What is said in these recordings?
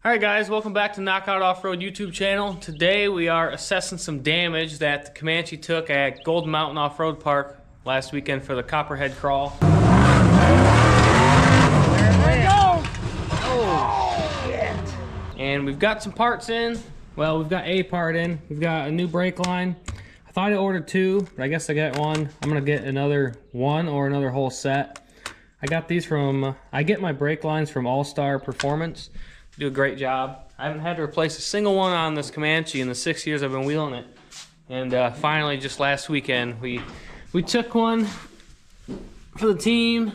Alright guys, welcome back to Knockout Off-Road YouTube channel. Today we are assessing some damage that the Comanche took at Golden Mountain Off-Road Park last weekend for the Copperhead Crawl. There we go! Oh, shit. And we've got some parts in. Well, we've got a part in. We've got a new brake line. I thought I ordered two, but I guess I got one. I'm gonna get another one or another whole set. I got these from, I get my brake lines from All-Star Performance. Do a great job. I haven't had to replace a single one on this Comanche in the 6 years I've been wheeling it. And finally, just last weekend, we took one for the team,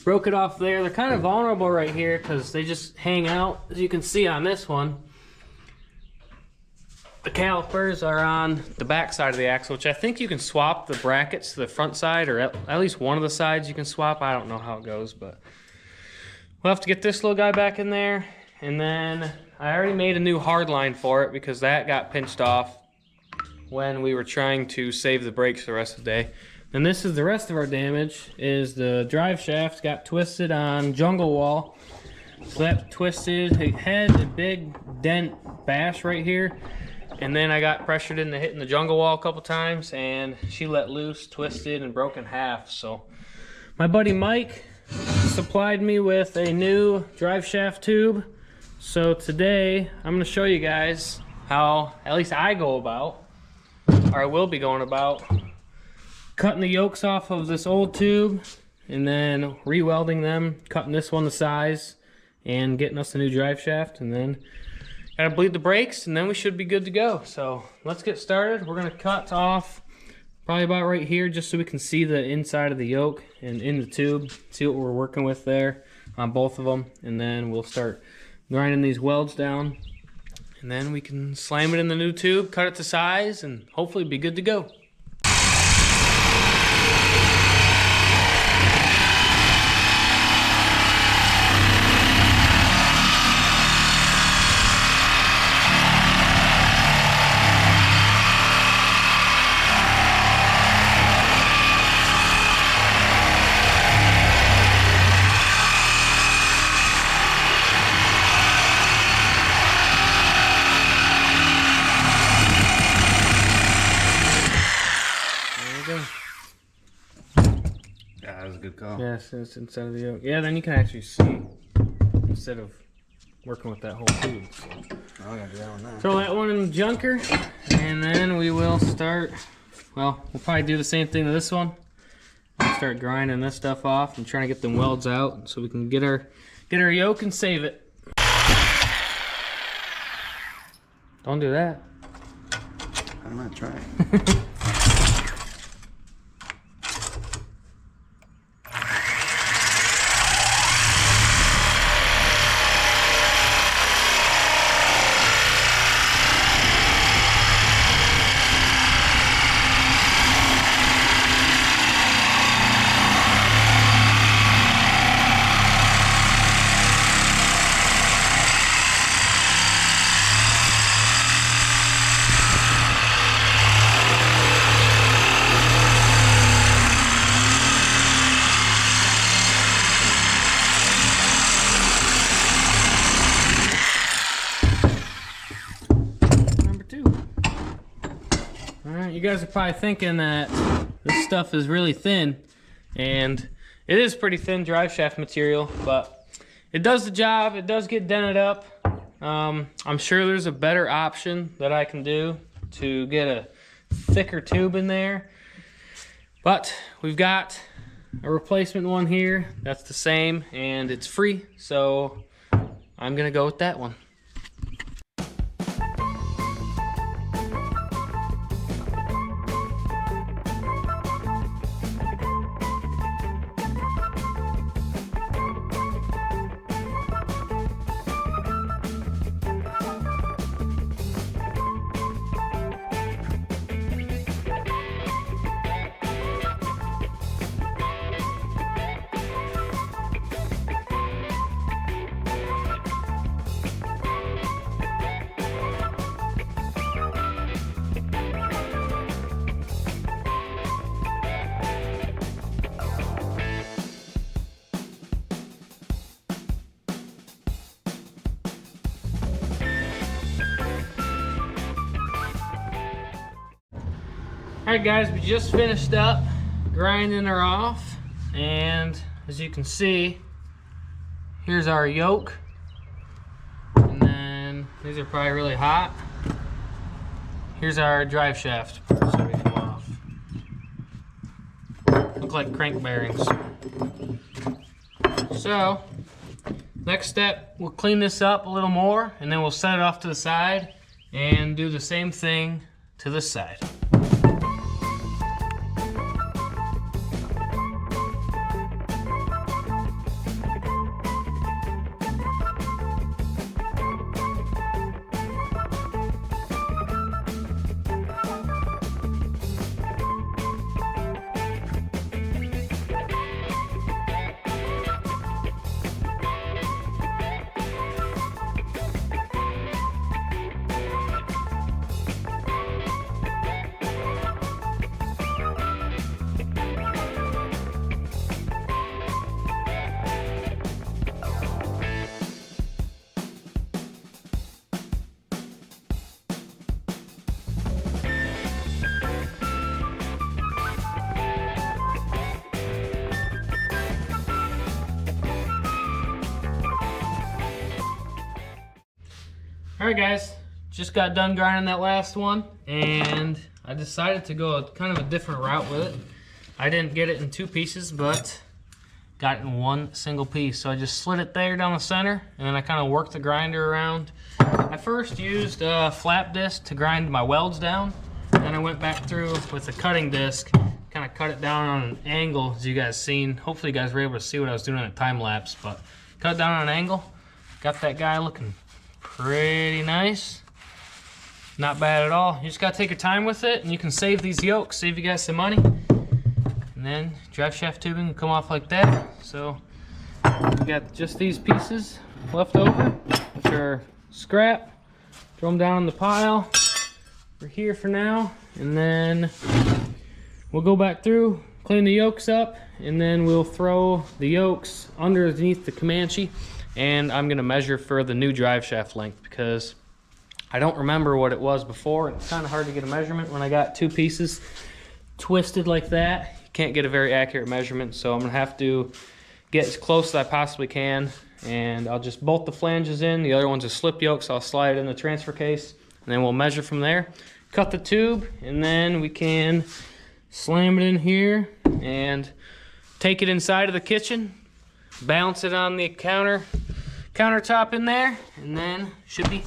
broke it off there. They're kind of vulnerable right here because they just hang out. As you can see on this one, the calipers are on the back side of the axle, which I think you can swap the brackets to the front side, or at least one of the sides you can swap. I don't know how it goes, but we'll have to get this little guy back in there. And then I already made a new hard line for it because that got pinched off when we were trying to save the brakes the rest of the day. And this is the rest of our damage, is the drive shaft got twisted on jungle wall. So that twisted, it had a big dent bash right here. And then I got pressured into hitting the jungle wall a couple times and she let loose, twisted, and broke in half. So my buddy Mike supplied me with a new drive shaft tube. So today I'm going to show you guys how, at least I go about, or I will be going about, cutting the yokes off of this old tube and then re-welding them, cutting this one to size, and getting us a new drive shaft. And then gotta bleed the brakes and then we should be good to go. So let's get started. We're going to cut off probably about right here just so we can see the inside of the yoke and in the tube, see what we're working with there on both of them. And then we'll start grinding these welds down, and then we can slam it in the new tube, cut it to size, and hopefully be good to go. Yeah, that was a good call. Yes, it's inside of the yoke. Yeah, then you can actually see instead of working with that whole tube. So. Oh, I gotta do that one now. Throw that one in the junker, and then we will start. Well, we'll probably do the same thing to this one. We'll start grinding this stuff off and trying to get them welds out so we can get our yoke and save it. Don't do that. I'm not trying. You guys are probably thinking that this stuff is really thin, and it is pretty thin drive shaft material, but it does the job. It does get dented up. I'm sure there's a better option that I can do to get a thicker tube in there, but we've got a replacement one here that's the same and it's free, so I'm gonna go with that one. Alright guys, we just finished up grinding her off, and as you can see, here's our yoke, and then these are probably really hot. Here's our drive shaft, so we can off. Look like crank bearings. So, next step, we'll clean this up a little more, and then we'll set it off to the side and do the same thing to this side. Alright guys, just got done grinding that last one, and I decided to go kind of a different route with it. I didn't get it in two pieces, but got it in one single piece. So I just slid it there down the center, and then I kind of worked the grinder around. I first used a flap disc to grind my welds down, then I went back through with a cutting disc, kind of cut it down on an angle, as you guys seen. Hopefully you guys were able to see what I was doing in a time lapse, but cut it down on an angle. Got that guy looking pretty nice. Not bad at all. You just gotta take your time with it, and you can save these yokes, save you guys some money. And then drive shaft tubing will come off like that. So we got just these pieces left over, which are scrap. Throw them down in the pile. We're here for now, and then we'll go back through, clean the yokes up, and then we'll throw the yokes underneath the Comanche. And I'm gonna measure for the new drive shaft length, because I don't remember what it was before. It's kind of hard to get a measurement when I got two pieces twisted like that. You can't get a very accurate measurement, so I'm gonna have to get as close as I possibly can, and I'll just bolt the flanges in. The other one's a slip yoke, so I'll slide it in the transfer case, and then we'll measure from there. Cut the tube, and then we can slam it in here and take it inside of the kitchen, balance it on the countertop in there, and then should be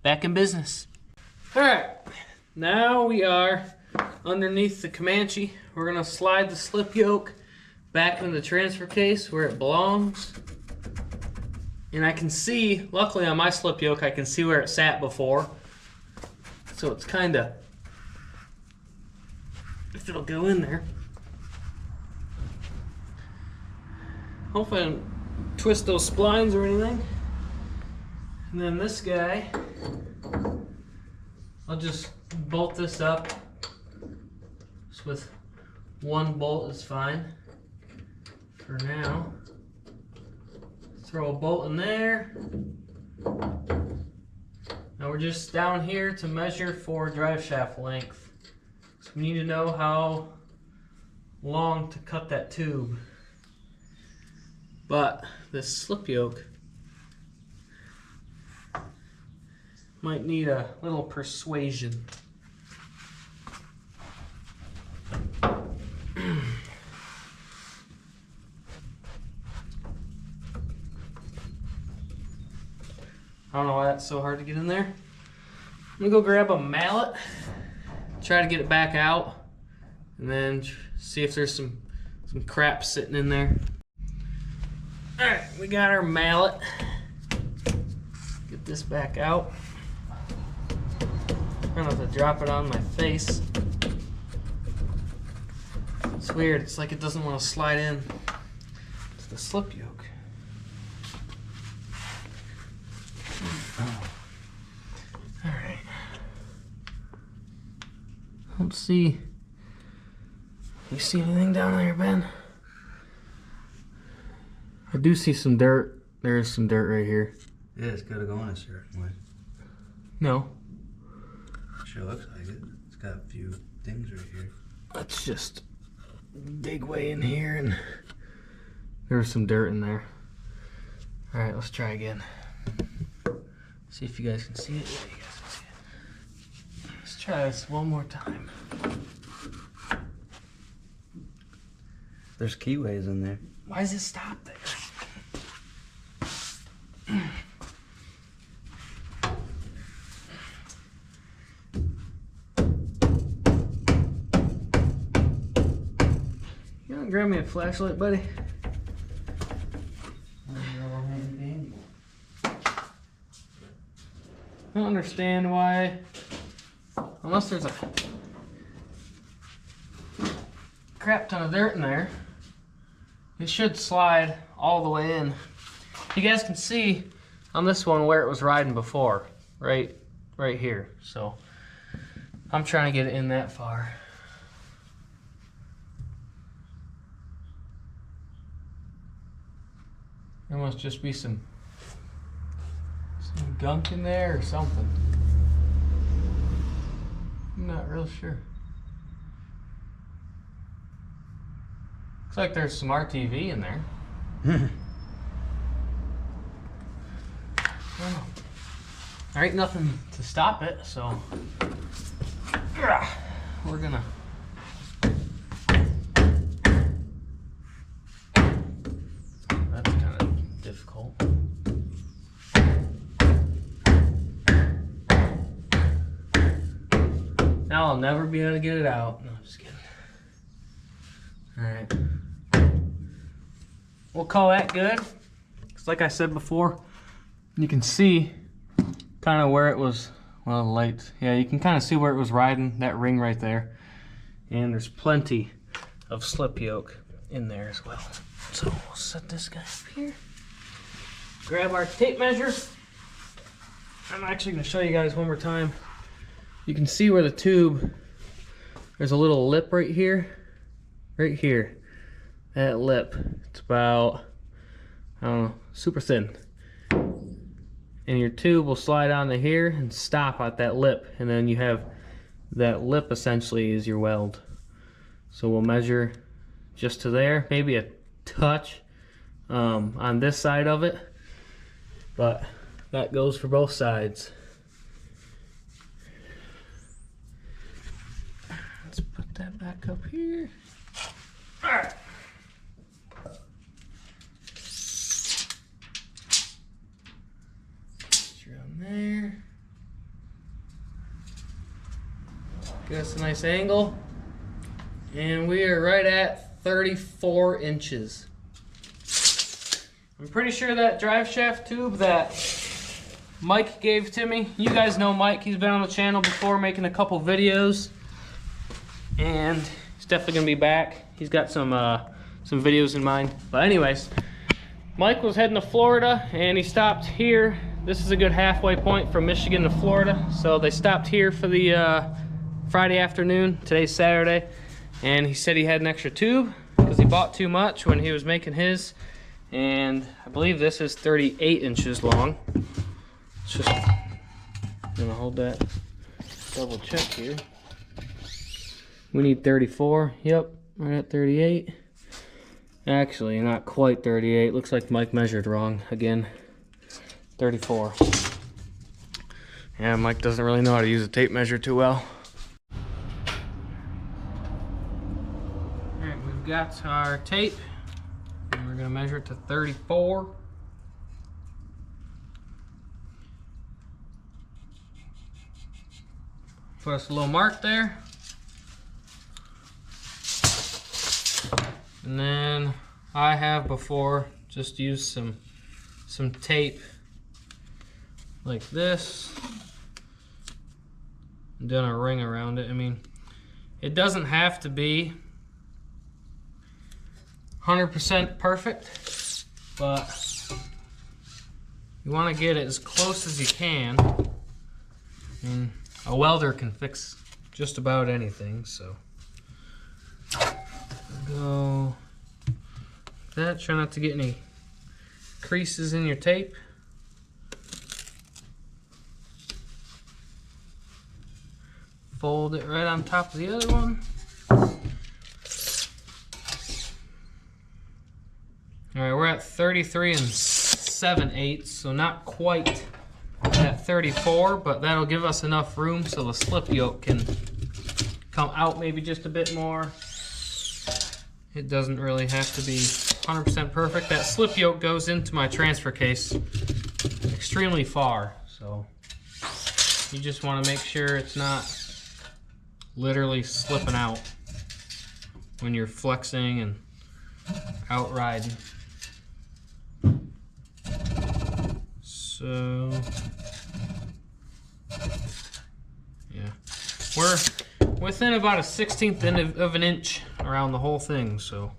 back in business. All right, now we are underneath the Comanche. We're gonna slide the slip yoke back into the transfer case where it belongs. And I can see, luckily on my slip yoke, I can see where it sat before. So it's kinda, if it'll go in there. Hopefully I don't twist those splines or anything. And then this guy, I'll just bolt this up. Just with one bolt is fine for now. Throw a bolt in there. Now we're just down here to measure for drive shaft length. So we need to know how long to cut that tube. But this slip yoke might need a little persuasion. I don't know why that's so hard to get in there. I'm gonna go grab a mallet, try to get it back out, and then see if there's some crap sitting in there. All right, we got our mallet. Get this back out. I'm gonna have to drop it on my face. It's weird, it's like it doesn't want to slide in to the slip yoke. All right. Let's see. You see anything down there, Ben? I do see some dirt. There's some dirt right here. Yeah, it's got to go in a certain way. No. Sure looks like it. It's got a few things right here. let's just dig way in here, and there was some dirt in there. All right, let's try again. See if you guys can see it. Yeah, you guys can see it. Let's try this one more time. There's keyways in there. Why does it stop there? You want to grab me a flashlight, buddy? I don't understand why, unless there's a crap ton of dirt in there, it should slide all the way in. You guys can see on this one where it was riding before, right here. So I'm trying to get it in that far. There must just be some gunk in there or something. I'm not real sure. Looks like there's some RTV in there. Well, there ain't nothing to stop it, so we're gonna that's kind of difficult. Now I'll never be able to get it out. No, I'm just kidding. Alright. We'll call that good. Because like I said before, you can see kind of where it was, well, the lights. Yeah, you can kind of see where it was riding, that ring right there. And there's plenty of slip yoke in there as well. So we'll set this guy up here. Grab our tape measure. I'm actually going to show you guys one more time. You can see where the tube, there's a little lip right here. Right here. That lip. It's about, I don't know, super thin. And your tube will slide onto here and stop at that lip. And then you have that lip essentially is your weld. So we'll measure just to there, maybe a touch on this side of it. But that goes for both sides. Let's put that back up here. All right. Around there. Give us a nice angle. And we are right at 34 inches. I'm pretty sure that drive shaft tube that Mike gave to me, you guys know Mike, he's been on the channel before making a couple videos. And he's definitely gonna be back. He's got some videos in mind. But anyways, Mike was heading to Florida and he stopped here. This is a good halfway point from Michigan to Florida. So they stopped here for the Friday afternoon. Today's Saturday. And he said he had an extra tube because he bought too much when he was making his. And I believe this is 38 inches long. It's just, I'm gonna hold that, double check here. We need 34, yep, right at 38. Actually, not quite 38. Looks like Mike measured wrong again. 34. Yeah, Mike doesn't really know how to use a tape measure too well. Alright, we've got our tape. And we're gonna measure it to 34. Put us a little mark there. And then I have before just used some tape like this and done a ring around it. I mean, it doesn't have to be 100% perfect, but you want to get it as close as you can. I mean, a welder can fix just about anything, so go like that. Try not to get any creases in your tape. Fold it right on top of the other one. 33 7/8, so not quite at 34, but that'll give us enough room so the slip yoke can come out maybe just a bit more. It doesn't really have to be 100% perfect. That slip yoke goes into my transfer case extremely far, so you just want to make sure it's not literally slipping out when you're flexing and out riding. So yeah, we're within about a 1/16 of an inch around the whole thing, so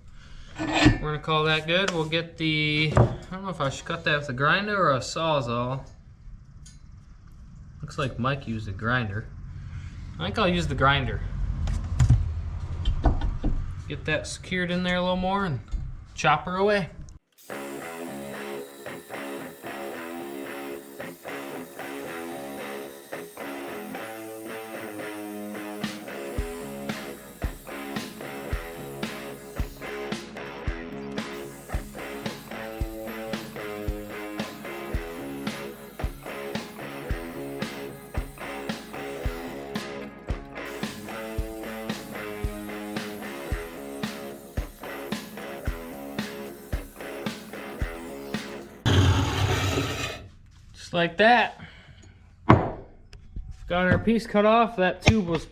we're gonna call that good. We'll get the, I don't know if I should cut that with a grinder or a sawzall. Looks like Mike used a grinder. I think I'll use the grinder. Get that secured in there a little more and chop her away. Just like that. Got our piece cut off. That tube was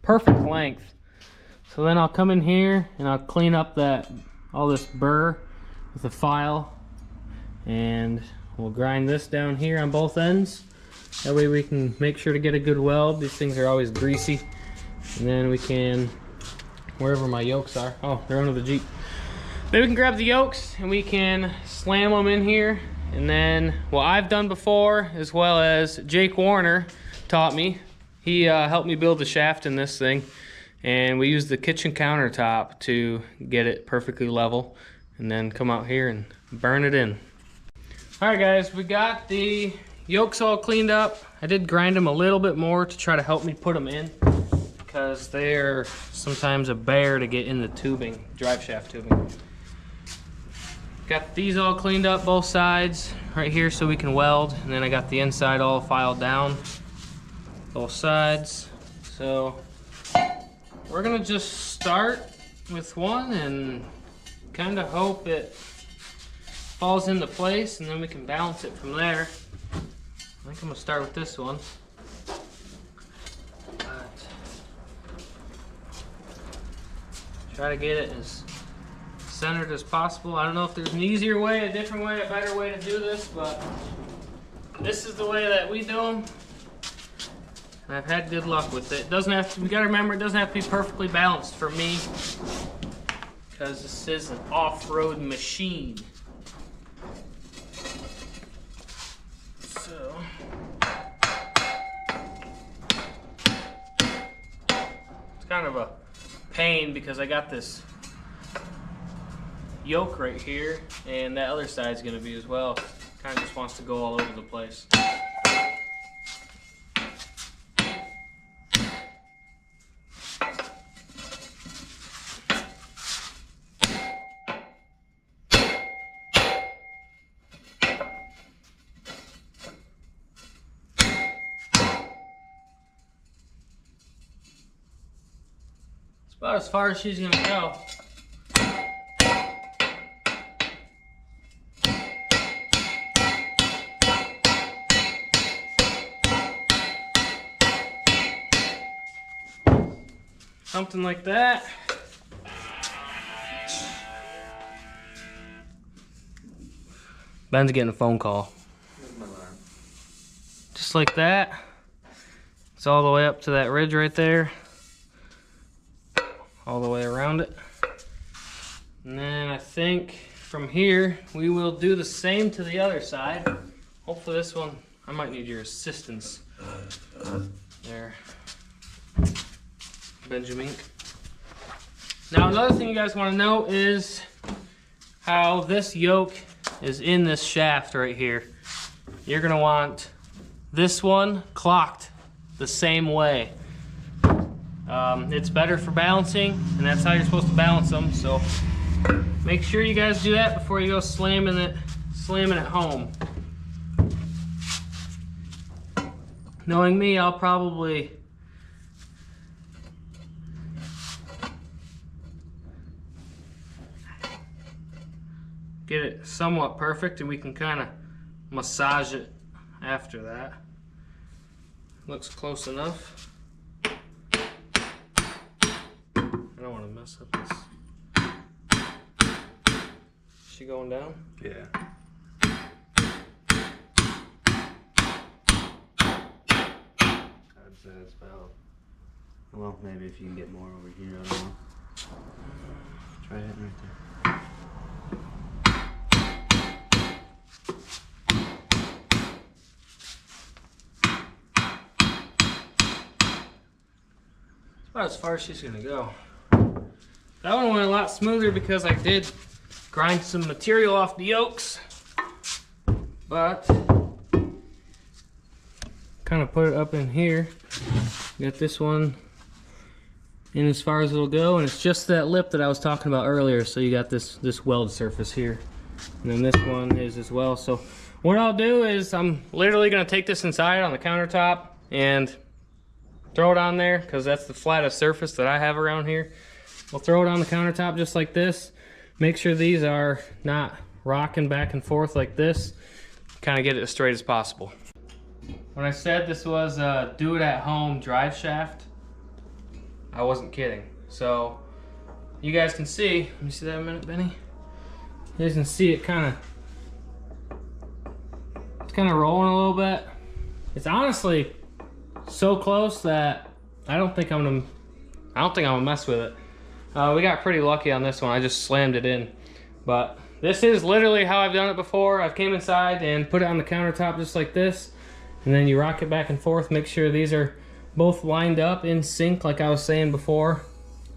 perfect length. So then I'll come in here and I'll clean up all this burr with a file, and we'll grind this down here on both ends. That way we can make sure to get a good weld. These things are always greasy. And then we can, wherever my yokes are, oh, they're under the Jeep. Then we can grab the yokes and we can slam them in here. And then what I've done before, as well as Jake Warner taught me, he helped me build the shaft in this thing, and we used the kitchen countertop to get it perfectly level, and then come out here and burn it in. All right guys, we got the yokes all cleaned up. I did grind them a little bit more to try to help me put them in, because they're sometimes a bear to get in the tubing, drive shaft tubing. Got these all cleaned up, both sides right here, so we can weld. And then I got the inside all filed down, both sides. So we're gonna just start with one and kind of hope it falls into place, and then we can balance it from there. I think I'm gonna start with this one. But try to get it as centered as possible. I don't know if there's an easier way, a different way, a better way to do this, but this is the way that we do them, and I've had good luck with it. It doesn't have to, we gotta remember, it doesn't have to be perfectly balanced for me, because this is an off-road machine. So it's kind of a pain because I got this yoke right here, and that other side's gonna be as well. Kind of just wants to go all over the place. It's about as far as she's gonna go. Something like that. Ben's getting a phone call. Just like that. It's all the way up to that ridge right there. All the way around it. And then I think from here we will do the same to the other side. Hopefully this one, I might need your assistance there, Benjamin. Now another thing you guys want to know is how this yoke is in this shaft right here. You're gonna want this one clocked the same way. It's better for balancing, and that's how you're supposed to balance them. So Make sure you guys do that before you go slamming it home. Knowing me, I'll probably get it somewhat perfect, and we can kind of massage it after that. Looks close enough. I don't want to mess up this. Is she going down? Yeah. I'd say it's about, well, maybe if you can get more over here, I don't know. Try hitting right there. About as far as she's gonna go. That one went a lot smoother because I did grind some material off the yokes, but kind of put it up in here. Got this one in as far as it'll go, and it's just that lip that I was talking about earlier. So you got this weld surface here, and then this one is as well. So what I'll do is I'm literally gonna take this inside on the countertop and throw it on there, because that's the flattest surface that I have around here. We'll throw it on the countertop just like this. Make sure these are not rocking back and forth like this. Kind of get it as straight as possible. When I said this was a do-it-at-home drive shaft, I wasn't kidding. So you guys can see, let me see that a minute, Benny. You guys can see it it's kind of rolling a little bit. It's honestly so close that I don't think I'm gonna mess with it. We got pretty lucky on this one. I just slammed it in. But this is literally how I've done it before. I've came inside and put it on the countertop just like this, and then you rock it back and forth. Make sure these are both lined up in sync, like I was saying before,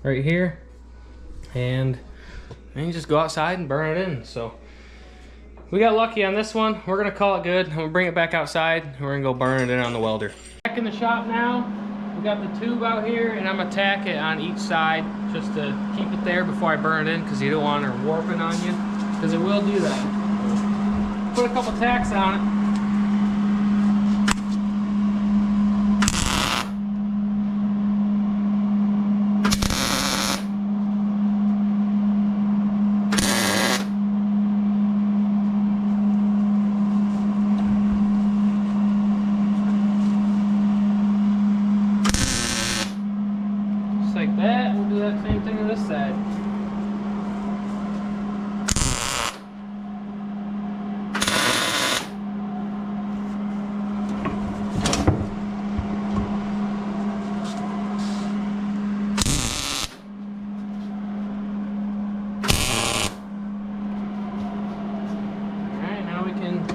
right here. And then you just go outside and burn it in. So we got lucky on this one. We're gonna call it good. I'm gonna bring it back outside and we're gonna go burn it in on the welder. Back in the shop now. We got the tube out here, and I'm gonna tack it on each side just to keep it there before I burn it in, because you don't want her warping on you, because it will do that. Put a couple tacks on it. Like that, we'll do that same thing on this side. Alright, now we can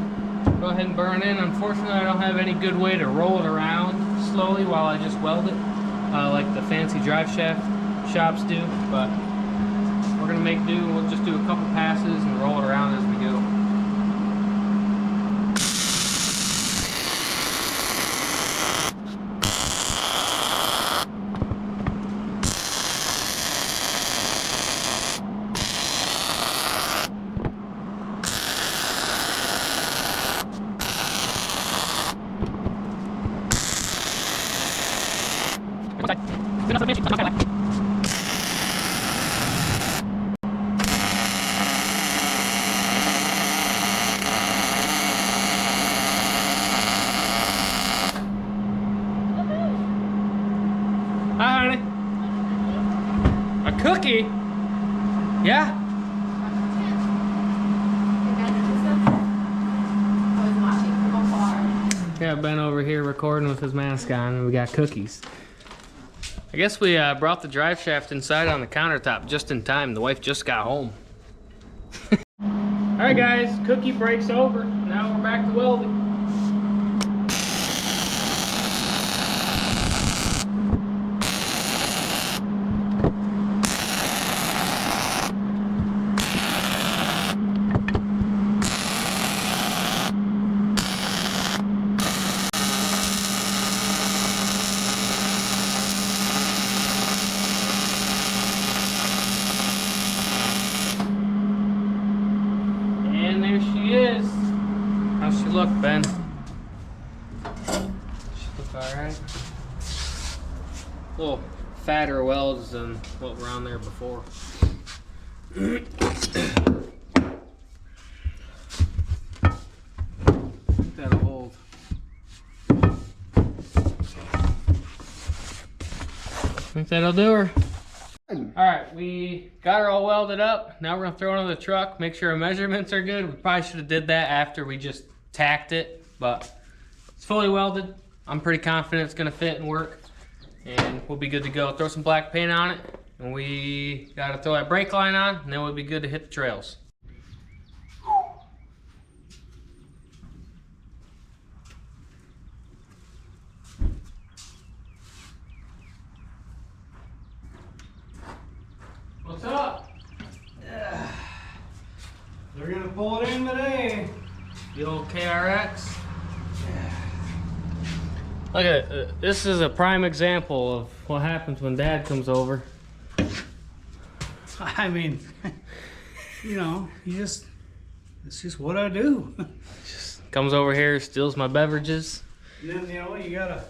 go ahead and burn in. Unfortunately, I don't have any good way to roll it around slowly while I just weld it. Like the fancy drive shaft shops do, but we're gonna make do. We'll just do a couple passes and roll it around as we go. Hi, honey. A cookie? Yeah? Yeah, Ben over here recording with his mask on, and we got cookies. I guess we brought the drive shaft inside on the countertop just in time. The wife just got home. Alright guys, cookie break's over. Now we're back to welding. alright. A little fatter welds than what were on there before. I think that'll hold. I think that'll do her. Alright, we got her all welded up. Now we're gonna throw it on the truck, make sure our measurements are good. We probably should have did that after we just tacked it, but it's fully welded. I'm pretty confident it's gonna fit and work, and we'll be good to go. Throw some black paint on it, and we gotta throw that brake line on, and then we'll be good to hit the trails. What's up? They're gonna pull it in today. The old KRX. Look at it. This is a prime example of what happens when Dad comes over. I mean, you know, it's just what I do. Just comes over here, steals my beverages. And then, you know, you gotta.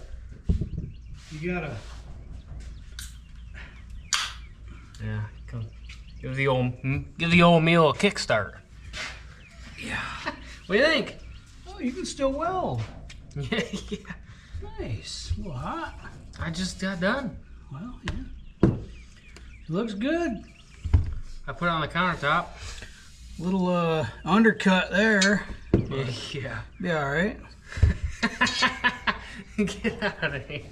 Yeah, come give the old meal a kickstart. Yeah. What do you think? Oh, you can still weld. Yeah. Nice. A little hot. I just got done. Well, yeah. It looks good. I put it on the countertop. Little undercut there. Yeah. Be all right. Get out of here.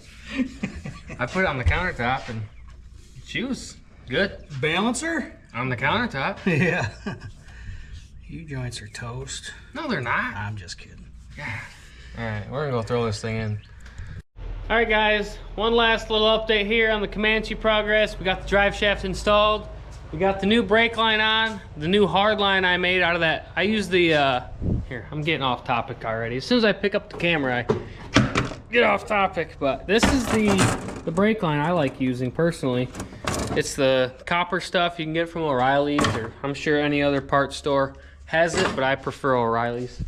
I put it on the countertop and she was good. Balancer? On the countertop. Yeah. You joints are toast. No, they're not. I'm just kidding. Yeah. All right, we're gonna go throw this thing in. All right, guys, one last little update here on the Comanche progress. We got the drive shaft installed. We got the new brake line on, the new hard line I made out of that. I use the, here, I'm getting off topic already. As soon as I pick up the camera, I get off topic, but this is the brake line I like using personally. It's the copper stuff you can get from O'Reilly's, or I'm sure any other parts store has it, but I prefer O'Reilly's.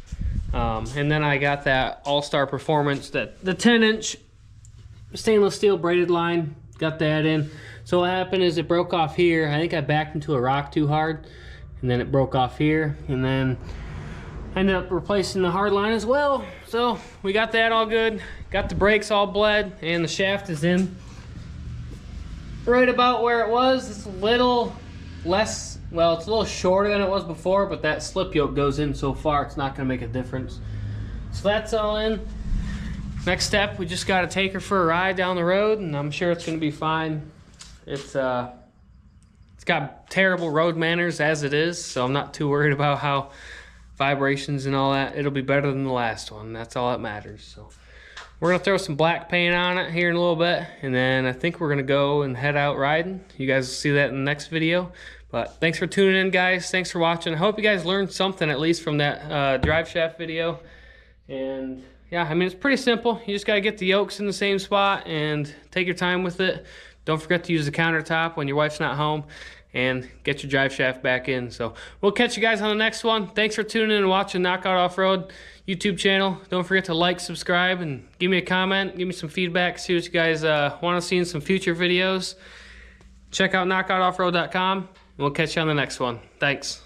And then I got that All-Star Performance, the 10-inch stainless steel braided line, got that in. So what happened is it broke off here. I think I backed into a rock too hard, and then it broke off here, and then I ended up replacing the hard line as well. So we got that all good, got the brakes all bled, and the shaft is in right about where it was. It's a little less, well, it's a little shorter than it was before, but that slip yoke goes in so far, it's not gonna make a difference. So that's all in. Next step, we just gotta take her for a ride down the road, and I'm sure it's gonna be fine. It's got terrible road manners as it is, so I'm not too worried about how vibrations and all that. It'll be better than the last one. That's all that matters. So we're gonna throw some black paint on it here in a little bit, and then I think we're gonna go and head out riding. You guys will see that in the next video. But thanks for tuning in, guys. Thanks for watching. I hope you guys learned something at least from that drive shaft video. And yeah, I mean, it's pretty simple. You just gotta get the yokes in the same spot and take your time with it. Don't forget to use the countertop when your wife's not home, and get your drive shaft back in. So we'll catch you guys on the next one. Thanks for tuning in and watching Knockout Off-Road YouTube channel. Don't forget to like, subscribe, and give me a comment. Give me some feedback. See what you guys want to see in some future videos. Check out knockoutoffroad.com, and we'll catch you on the next one. Thanks.